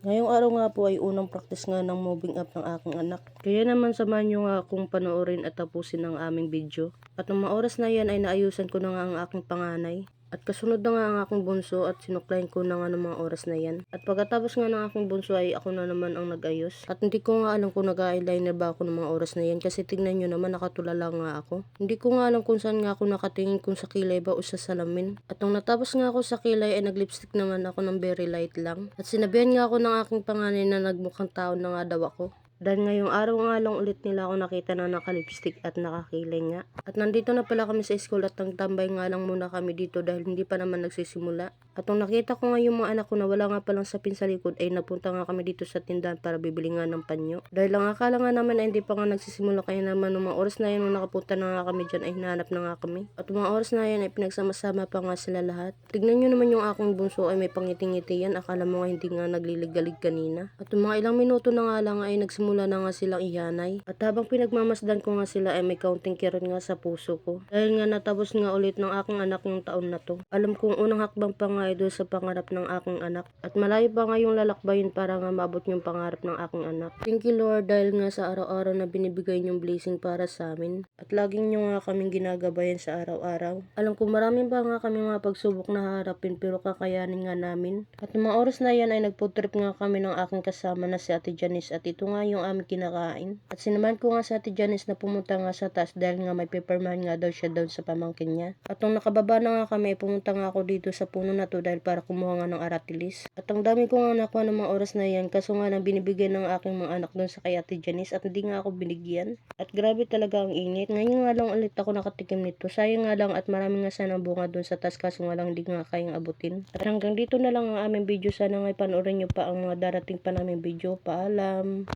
Ngayong araw nga po ay unang practice nga ng moving up ng aking anak. Kaya naman samahan nyo nga akong panoorin at tapusin ang aming video. At ng mga oras na yan ay naayusan ko na nga ang aking panganay. At kasunod na nga ang aking bunso at sinuklayin ko na nga ng mga oras na yan. At pagkatapos nga ng aking bunso ay ako na naman ang nag-ayos. At hindi ko nga alam kung nag-eyeliner ba ako ng mga oras na yan kasi tignan nyo naman nakatulala nga ako. Hindi ko nga alam kung saan nga ako nakatingin, kung sa kilay ba o sa salamin. At nung natapos nga ako sa kilay ay nag-lipstick naman ako ng very light lang. At sinabihan nga ako ng aking panganay na nagmukhang tao na nga daw ako. Dahil ngayong araw nga lang ulit nila ako nakita na naka-lipstick at nakakilay nga. At nandito na pala kami sa school at nagtambay nga lang muna kami dito dahil hindi pa naman nagsisimula. At nung nakita ko nga yung mga anak ko na wala nga palang sapin sa likod ay napunta nga kami dito sa tindahan para bibili nga ng panyo. Dahil lang akala nga naman ay hindi pa nga nagsisimula kaya naman nung mga oras na yan nung nakapunta na nga kami dyan ay hinahanap na nga kami. At mga oras na yan ay pinagsama-sama pa nga sila lahat. Tignan nyo naman yung aking bunso ay may pangiti-ngiti yan. Akala mo nga hindi nga nagliligalig kanina. At yung mga ilang minuto na nga lang ay nagsimula na nga silang iyanay. At habang pinagmamasdan ko nga sila ay may kaunting kirot nga sa puso ko. Dahil nga natapos nga ulit ng aking anak yung taon na to. Alam kong unang hakbang pa nga ay doon sa pangarap ng aking anak. At malayo pa nga yung lalakbayin para nga maabot yung pangarap ng aking anak. Thank you Lord dahil nga sa araw-araw na binibigay yung blessing para sa amin. At laging nyo nga kaming ginagabayan sa araw-araw. Alam ko maraming pa nga kami mga pagsubok na harapin pero kakayanin nga namin. At mga oras na yan ay nag-food trip nga kami ng aking kasama na si Ate Janice at ito nga yung aming kinakain. At sinamahan ko nga si Ate Janice na pumunta nga sa taas dahil nga may paperman nga daw siya doon sa pamangkin niya. At nung nakababa na nga kami, pumunta nga ako dito sa puno na to dahil para kumuha nga ng aratilis. At ang dami ko nga nakuha ng mga oras na yan kaso nga nang binibigyan ng aking mga anak doon sa kay Ate Janice at hindi nga ako binigyan. At grabe talaga ang init. Ngayon nga lang ulit ako nakatikim nito. Sayang nga lang at marami nga sana bunga doon sa taas kaso nga lang hindi nga kayang abutin. At hanggang dito na lang ang aming video. Sana nga panoorin nyo pa ang mga darating pa naming video. Paalam!